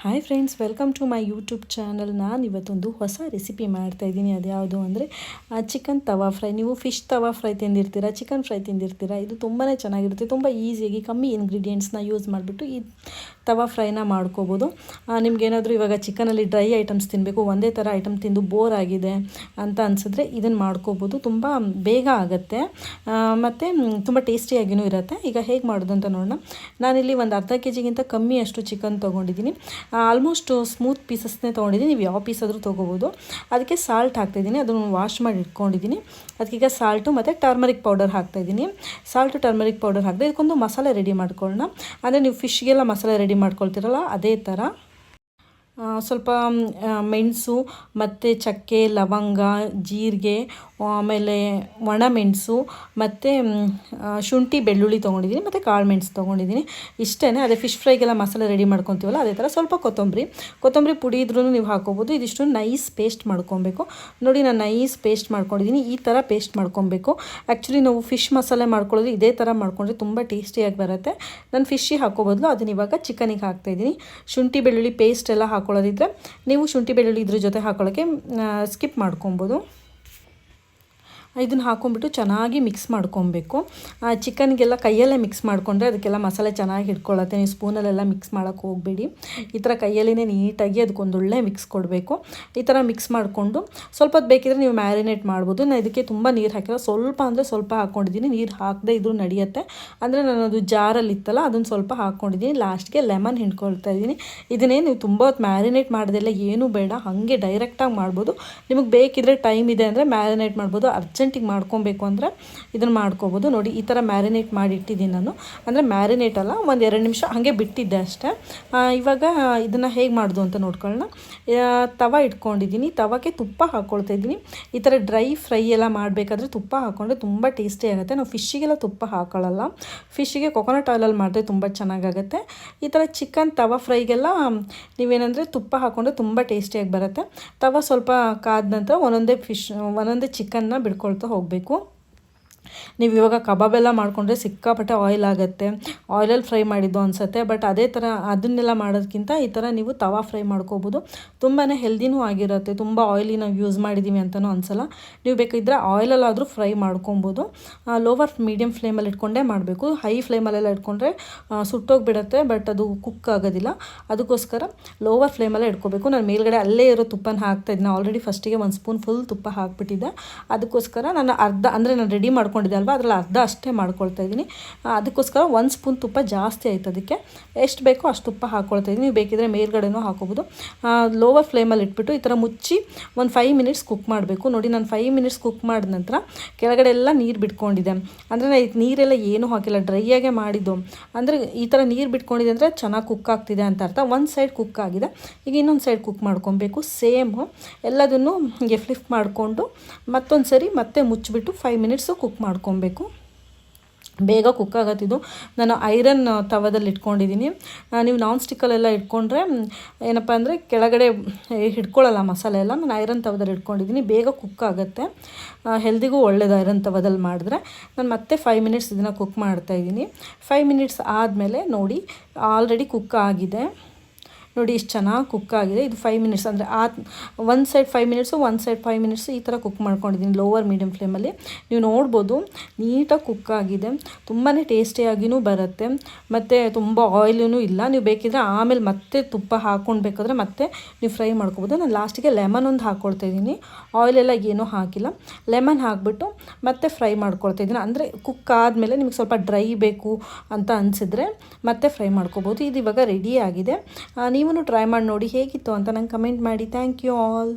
Hi friends, welcome to my YouTube channel. ನಾನು ಇವತ್ತೊಂದು ಹೊಸ ರೆಸಿಪಿ ಮಾಡ್ತಾಯಿದ್ದೀನಿ. ಅದ್ಯಾವುದು ಅಂದರೆ ಚಿಕನ್ ತವಾ ಫ್ರೈ. ನೀವು ಫಿಶ್ ತವಾ ಫ್ರೈ ತಿಂದಿರ್ತೀರ, ಚಿಕನ್ ಫ್ರೈ ತಿಂದಿರ್ತೀರ. ಇದು ತುಂಬಾ ಚೆನ್ನಾಗಿರುತ್ತೆ. ತುಂಬ ಈಸಿಯಾಗಿ ಕಮ್ಮಿ ಇಂಗ್ರೀಡಿಯೆಂಟ್ಸ್ನ ಯೂಸ್ ಮಾಡಿಬಿಟ್ಟು ಈ ತವಾ ಫ್ರೈನ ಮಾಡ್ಕೋಬೋದು. ನಿಮ್ಗೇನಾದರೂ ಇವಾಗ ಚಿಕನಲ್ಲಿ ಡ್ರೈ ಐಟಮ್ಸ್ ತಿನ್ನಬೇಕು, ಒಂದೇ ಥರ ಐಟಮ್ ತಿಂದು ಬೋರ್ ಆಗಿದೆ ಅಂತ ಅನಿಸಿದ್ರೆ ಇದನ್ನು ಮಾಡ್ಕೋಬೋದು. ತುಂಬ ಬೇಗ ಆಗುತ್ತೆ ಮತ್ತು ತುಂಬ ಟೇಸ್ಟಿಯಾಗಿಯೂ ಇರುತ್ತೆ. ಈಗ ಹೇಗೆ ಮಾಡೋದು ಅಂತ ನೋಡೋಣ. ನಾನಿಲ್ಲಿ ಒಂದು ಅರ್ಧ ಕೆ.ಜಿಗಿಂತ ಕಮ್ಮಿ ಅಷ್ಟು ಚಿಕನ್ ತೊಗೊಂಡಿದ್ದೀನಿ. ಆಲ್ಮೋಸ್ಟ್ ಸ್ಮೂತ್ ಪೀಸಸ್ನೇ ತೊಗೊಂಡಿದ್ದೀನಿ. ನೀವು ಯಾವ ಪೀಸ್ ಆದರೂ ತೊಗೋಬೋದು. ಅದಕ್ಕೆ ಸಾಲ್ಟ್ ಹಾಕ್ತಾಯಿದ್ದೀನಿ. ಅದನ್ನು ವಾಶ್ ಮಾಡಿ ಇಟ್ಕೊಂಡಿದ್ದೀನಿ. ಅದಕ್ಕೀಗ ಸಾಲ್ಟು ಮತ್ತು ಟರ್ಮರಿಕ್ ಪೌಡರ್ ಹಾಕ್ತಾಯಿದ್ದೀನಿ. ಸಾಲ್ಟು ಟರ್ಮರಿಕ್ ಪೌಡರ್ ಹಾಕಿದೆ. ಇದಕ್ಕೊಂದು ಮಸಾಲೆ ರೆಡಿ ಮಾಡ್ಕೊಳ್ಳೋಣ. ಅಂದರೆ ನೀವು ಫಿಶ್ಗೆಲ್ಲ ಮಸಾಲೆ ರೆಡಿ ಮಾಡ್ಕೊಳ್ತೀರಲ್ಲ ಅದೇ ಥರ ಸ್ವಲ್ಪ ಮೆಣಸು ಮತ್ತು ಚಕ್ಕೆ, ಲವಂಗ, ಜೀರಿಗೆ, ಆಮೇಲೆ ಒಣಮೆಣಸು ಮತ್ತು ಶುಂಠಿ, ಬೆಳ್ಳುಳ್ಳಿ ತೊಗೊಂಡಿದ್ದೀನಿ ಮತ್ತು ಕಾಳು ಮೆಣಸು ತೊಗೊಂಡಿದ್ದೀನಿ. ಇಷ್ಟೇ. ಅದೇ ಫಿಶ್ ಫ್ರೈಗೆಲ್ಲ ಮಸಾಲೆ ರೆಡಿ ಮಾಡ್ಕೊತೀವಲ್ಲ ಅದೇ ಥರ. ಸ್ವಲ್ಪ ಕೊತ್ತಂಬರಿ ಪುಡಿ ಇದ್ರೂ ನೀವು ಹಾಕೋಬೋದು. ಇದಿಷ್ಟು ನೈಸ್ ಪೇಸ್ಟ್ ಮಾಡ್ಕೊಬೇಕು. ನೋಡಿ, ನಾನು ನೈಸ್ ಪೇಸ್ಟ್ ಮಾಡ್ಕೊಂಡಿದ್ದೀನಿ. ಈ ಥರ ಪೇಸ್ಟ್ ಮಾಡ್ಕೊಬೇಕು. ಆ್ಯಕ್ಚುಲಿ ನಾವು ಫಿಶ್ ಮಸಾಲೆ ಮಾಡ್ಕೊಳ್ಳೋದು ಇದೇ ಥರ ಮಾಡ್ಕೊಂಡ್ರೆ ತುಂಬ ಟೇಸ್ಟಿಯಾಗಿ ಬರುತ್ತೆ. ನಾನು ಫಿಶ್ಶಿಗೆ ಹಾಕೋ ಬದಲು ಅದನ್ನ ಇವಾಗ ಚಿಕನಿಗೆ ಹಾಕ್ತಾಯಿದ್ದೀನಿ. ಶುಂಠಿ ಬೆಳ್ಳುಳ್ಳಿ ಪೇಸ್ಟ್ ಎಲ್ಲ ಹಾಕೊಳ್ಳೋದಿದ್ರೆ ನೀವು ಶುಂಠಿ ಬೆಳ್ಳುಳ್ಳಿ ಇದ್ರ ಜೊತೆ ಹಾಕೊಳ್ಳೋಕ್ಕೆ ಸ್ಕಿಪ್ ಮಾಡ್ಕೊಬೋದು. ಇದನ್ನು ಹಾಕ್ಕೊಂಬಿಟ್ಟು ಚೆನ್ನಾಗಿ ಮಿಕ್ಸ್ ಮಾಡ್ಕೊಬೇಕು. ಚಿಕನ್ಗೆಲ್ಲ ಕೈಯಲ್ಲೇ ಮಿಕ್ಸ್ ಮಾಡಿಕೊಂಡ್ರೆ ಅದಕ್ಕೆಲ್ಲ ಮಸಾಲೆ ಚೆನ್ನಾಗಿ ಹಿಡ್ಕೊಳ್ಳುತ್ತೆ. ನೀವು ಸ್ಪೂನಲ್ಲೆಲ್ಲ ಮಿಕ್ಸ್ ಮಾಡೋಕ್ಕೆ ಹೋಗಬೇಡಿ. ಈ ಥರ ಕೈಯಲ್ಲೇ ನೀಟಾಗಿ ಅದಕ್ಕೊಂದೊಳ್ಳೆ ಮಿಕ್ಸ್ ಕೊಡಬೇಕು. ಈ ಥರ ಮಿಕ್ಸ್ ಮಾಡಿಕೊಂಡು ಸ್ವಲ್ಪ ಹೊತ್ತು ಬೇಕಿದ್ರೆ ನೀವು ಮ್ಯಾರಿನೇಟ್ ಮಾಡ್ಬೋದು. ನಾನು ಇದಕ್ಕೆ ತುಂಬ ನೀರು ಹಾಕಿಲ್ಲ, ಸ್ವಲ್ಪ ಅಂದರೆ ಸ್ವಲ್ಪ ಹಾಕ್ಕೊಂಡಿದ್ದೀನಿ. ನೀರು ಹಾಕದೇ ಇದ್ರೂ ನಡೆಯುತ್ತೆ. ಅಂದರೆ ನಾನು ಅದು ಜಾರಲ್ಲಿ ಇತ್ತಲ್ಲ ಅದನ್ನು ಸ್ವಲ್ಪ ಹಾಕ್ಕೊಂಡಿದ್ದೀನಿ. ಲಾಸ್ಟ್ಗೆ ಲೆಮನ್ ಹಿಂಡ್ಕೊಳ್ತಾ ಇದ್ದೀನಿ. ಇದನ್ನೇ ನೀವು ತುಂಬ ಹೊತ್ತು ಮ್ಯಾರಿನೇಟ್ ಮಾಡೋದೆಲ್ಲ ಏನೂ ಬೇಡ, ಹಾಗೆ ಡೈರೆಕ್ಟಾಗಿ ಮಾಡ್ಬೋದು. ನಿಮಗೆ ಬೇಕಿದ್ರೆ ಟೈಮ್ ಇದೆ ಅಂದರೆ ಮ್ಯಾರಿನೇಟ್ ಮಾಡ್ಬೋದು. ಅರ್ಜೆಂಟಿಗೆ ಮಾಡ್ಕೊಬೇಕು ಅಂದರೆ ಇದನ್ನು ಮಾಡ್ಕೋಬೋದು. ನೋಡಿ, ಈ ಥರ ಮ್ಯಾರಿನೇಟ್ ಮಾಡಿ ಇಟ್ಟಿದ್ದೀನಿ ನಾನು. ಅಂದರೆ ಮ್ಯಾರಿನೇಟ್ ಅಲ್ಲ, ಒಂದು 2 ನಿಮಿಷ ಹಾಗೆ ಬಿಟ್ಟಿದ್ದೆ ಅಷ್ಟೇ. ಇವಾಗ ಇದನ್ನು ಹೇಗೆ ಮಾಡೋದು ಅಂತ ನೋಡ್ಕೊಳ್ಳೋಣ. ತವ ಇಟ್ಕೊಂಡಿದ್ದೀನಿ. ತವಕ್ಕೆ ತುಪ್ಪ ಹಾಕ್ಕೊಳ್ತಾ ಇದ್ದೀನಿ. ಈ ಥರ ಡ್ರೈ ಫ್ರೈ ಎಲ್ಲ ಮಾಡಬೇಕಾದ್ರೆ ತುಪ್ಪ ಹಾಕ್ಕೊಂಡ್ರೆ ತುಂಬ ಟೇಸ್ಟಿ ಆಗುತ್ತೆ. ನಾವು ಫಿಶ್ಶಿಗೆಲ್ಲ ತುಪ್ಪ ಹಾಕೊಳ್ಳಲ್ಲ. ಫಿಶ್ಶಿಗೆ ಕೊಕೊನಟ್ ಆಯಿಲಲ್ಲಿ ಮಾಡಿದ್ರೆ ತುಂಬ ಚೆನ್ನಾಗಾಗುತ್ತೆ. ಈ ಥರ ಚಿಕನ್ ತವಾ ಫ್ರೈಗೆಲ್ಲ ನೀವೇನಂದರೆ ತುಪ್ಪ ಹಾಕ್ಕೊಂಡ್ರೆ ತುಂಬ ಟೇಸ್ಟಿಯಾಗಿ ಬರುತ್ತೆ. ತವ ಸ್ವಲ್ಪ ಕಾದ ನಂತರ ಒಂದೊಂದೇ ಚಿಕನ್ನ ಬಿಡ್ಕೊಳ್ತಾ ಹೋಗಬೇಕು. ನೀವು ಇವಾಗ ಕಬಾಬೆಲ್ಲ ಮಾಡಿಕೊಂಡ್ರೆ ಸಿಕ್ಕಾಪಟ್ಟೆ ಆಯಿಲ್ ಆಗುತ್ತೆ. ಆಯಿಲಲ್ಲಿ ಫ್ರೈ ಮಾಡಿದ್ದು ಅನಿಸುತ್ತೆ. ಬಟ್ ಅದೇ ಥರ ಅದನ್ನೆಲ್ಲ ಮಾಡೋದಕ್ಕಿಂತ ಈ ಥರ ನೀವು ತವಾ ಫ್ರೈ ಮಾಡ್ಕೋಬೋದು. ತುಂಬಾ ಹೆಲ್ದಿನೂ ಆಗಿರುತ್ತೆ. ತುಂಬ ಆಯಿಲಿ ನಾವು ಯೂಸ್ ಮಾಡಿದ್ದೀವಿ ಅಂತಲೂ ಅನಿಸಲ್ಲ. ನೀವು ಬೇಕಿದ್ದರೆ ಆಯಿಲಲ್ಲಾದರೂ ಫ್ರೈ ಮಾಡ್ಕೊಬೋದು. ಲೋವರ್ ಮೀಡಿಯಮ್ ಫ್ಲೇಮಲ್ಲಿ ಇಟ್ಕೊಂಡೇ ಮಾಡಬೇಕು. ಹೈ ಫ್ಲೇಮಲ್ಲೆಲ್ಲ ಇಟ್ಕೊಂಡ್ರೆ ಸುಟ್ಟೋಗಿಬಿಡುತ್ತೆ, ಬಟ್ ಅದು ಕುಕ್ ಆಗೋದಿಲ್ಲ. ಅದಕ್ಕೋಸ್ಕರ ಲೋವರ್ ಫ್ಲೇಮಲ್ಲೇ ಇಟ್ಕೋಬೇಕು. ನಾನು ಮೇಲ್ಗಡೆ ಅಲ್ಲೇ ಇರೋ ತುಪ್ಪನ ಹಾಕ್ತಾಯಿದ್ದೀನಿ. ಆಲ್ರೆಡಿ ಫಸ್ಟಿಗೆ 1 ಸ್ಪೂನ್ ಫುಲ್ ತುಪ್ಪ ಹಾಕ್ಬಿಟ್ಟಿದ್ದೆ. ಅದಕ್ಕೋಸ್ಕರ ನಾನು ಅರ್ಧ, ಅಂದರೆ ನಾನು ರೆಡಿ ಮಾಡ್ಕೊಂಡಿದ್ದೆ ಅಲ್ವಾ, ಅದರಲ್ಲಿ ಅರ್ಧ ಅಷ್ಟೇ ಮಾಡ್ಕೊಳ್ತಾ ಇದ್ದೀನಿ. ಅದಕ್ಕೋಸ್ಕರ 1 ಸ್ಪೂನ್ ತುಪ್ಪ ಜಾಸ್ತಿ ಆಯ್ತು. ಅದಕ್ಕೆ ಎಷ್ಟು ಬೇಕೋ ಅಷ್ಟು ತುಪ್ಪ ಹಾಕ್ಕೊಳ್ತಾ ಇದ್ದೀನಿ. ನೀವು ಬೇಕಿದ್ರೆ ಮೇಲ್ಗಡೆನೂ ಹಾಕೋಬೋದು. ಲೋವರ್ ಫ್ಲೇಮಲ್ಲಿ ಇಟ್ಬಿಟ್ಟು ಈ ಥರ ಮುಚ್ಚಿ ಒಂದು 5 ಮಿನಿಟ್ಸ್ ಕುಕ್ ಮಾಡಬೇಕು. ನೋಡಿ, ನಾನು 5 ಮಿನಿಟ್ಸ್ ಕುಕ್ ಮಾಡಿದ ನಂತರ ಕೆಳಗಡೆ ಎಲ್ಲ ನೀರು ಬಿಟ್ಕೊಂಡಿದೆ. ಅಂದರೆ ನಾನು ನೀರೆಲ್ಲ ಏನೂ ಹಾಕಿಲ್ಲ, ಡ್ರೈಯಾಗೆ ಮಾಡಿದ್ದು. ಅಂದರೆ ಈ ಥರ ನೀರು ಬಿಟ್ಕೊಂಡಿದೆ ಅಂದರೆ ಚೆನ್ನಾಗಿ ಕುಕ್ ಆಗ್ತಿದೆ ಅಂತ ಅರ್ಥ. ಒಂದು ಸೈಡ್ ಕುಕ್ ಆಗಿದೆ. ಈಗ ಇನ್ನೊಂದು ಸೈಡ್ ಕುಕ್ ಮಾಡ್ಕೊಬೇಕು. ಸೇಮು ಎಲ್ಲದನ್ನು ಹೀಗೆ ಫ್ಲಿಪ್ ಮಾಡಿಕೊಂಡು ಮತ್ತೊಂದು ಸರಿ ಮತ್ತೆ ಮುಚ್ಚಿಬಿಟ್ಟು 5 ಮಿನಿಟ್ಸು ಕುಕ್ ಮಾಡ್ಕೊಬೇಕು. ಬೇಗ ಕುಕ್ ಆಗತ್ತಿದ್ದು. ನಾನು ಐರನ್ ತವದಲ್ಲಿ ಇಟ್ಕೊಂಡಿದ್ದೀನಿ. ನೀವು ನಾನ್ ಸ್ಟಿಕ್ಕಲ್ಲೆಲ್ಲ ಇಟ್ಕೊಂಡ್ರೆ ಏನಪ್ಪ ಅಂದರೆ ಕೆಳಗಡೆ ಹಿಡ್ಕೊಳ್ಳಲ್ಲ ಮಸಾಲೆ ಎಲ್ಲ. ನಾನು ಐರನ್ ತವದಲ್ಲಿ ಇಟ್ಕೊಂಡಿದ್ದೀನಿ. ಬೇಗ ಕುಕ್ ಆಗುತ್ತೆ. ಹೆಲ್ದಿಗೂ ಒಳ್ಳೆಯದು ಐರನ್ ತವದಲ್ಲಿ ಮಾಡಿದ್ರೆ. ನಾನು ಮತ್ತೆ 5 ಮಿನಿಟ್ಸ್ ಇದನ್ನು ಕುಕ್ ಮಾಡ್ತಾಯಿದ್ದೀನಿ. 5 ಮಿನಿಟ್ಸ್ ಆದಮೇಲೆ ನೋಡಿ, ಆಲ್ರೆಡಿ ಕುಕ್ ಆಗಿದೆ. ನೋಡಿ, ಇಷ್ಟು ಚೆನ್ನಾಗಿ ಕುಕ್ ಆಗಿದೆ. ಇದು 5 ಮಿನಿಟ್ಸ್ ಅಂದರೆ ಒಂದು ಸೈಡ್ 5 ಮಿನಿಟ್ಸು, ಒಂದು ಸೈಡ್ 5 ಮಿನಿಟ್ಸು ಈ ಥರ ಕುಕ್ ಮಾಡ್ಕೊಂಡಿದ್ದೀನಿ ಲೋವರ್ ಮೀಡಿಯಮ್ ಫ್ಲೇಮಲ್ಲಿ. ನೀವು ನೋಡ್ಬೋದು ನೀಟಾಗಿ ಕುಕ್ ಆಗಿದೆ. ತುಂಬಾ ಟೇಸ್ಟಿಯಾಗಿಯೂ ಬರುತ್ತೆ ಮತ್ತು ತುಂಬ ಆಯಿಲೂ ಇಲ್ಲ. ನೀವು ಬೇಕಿದ್ರೆ ಆಮೇಲೆ ಮತ್ತೆ ತುಪ್ಪ ಹಾಕ್ಕೊಳ್ಬೇಕಾದ್ರೆ ಮತ್ತೆ ನೀವು ಫ್ರೈ ಮಾಡ್ಕೊಬೋದು. ನಾನು ಲಾಸ್ಟಿಗೆ ಲೆಮನ್ ಒಂದು ಹಾಕ್ಕೊಳ್ತಾ ಇದ್ದೀನಿ. ಆಯಿಲೆಲ್ಲ ಏನೂ ಹಾಕಿಲ್ಲ. ಲೆಮನ್ ಹಾಕಿಬಿಟ್ಟು ಮತ್ತೆ ಫ್ರೈ ಮಾಡ್ಕೊಳ್ತಾ ಇದ್ದೀನಿ. ಅಂದರೆ ಕುಕ್ ಆದಮೇಲೆ ನಿಮಗೆ ಸ್ವಲ್ಪ ಡ್ರೈ ಬೇಕು ಅಂತ ಅನಿಸಿದ್ರೆ ಮತ್ತೆ ಫ್ರೈ ಮಾಡ್ಕೊಬೋದು. ಇದು ಇವಾಗ ರೆಡಿ ಆಗಿದೆ. ನೀವು ಟ್ರೈ ಮಾಡಿ ನೋಡಿ ಹೇಗಿತ್ತು ಅಂತ ನಂಗೆ ಕಮೆಂಟ್ ಮಾಡಿ. Thank you all.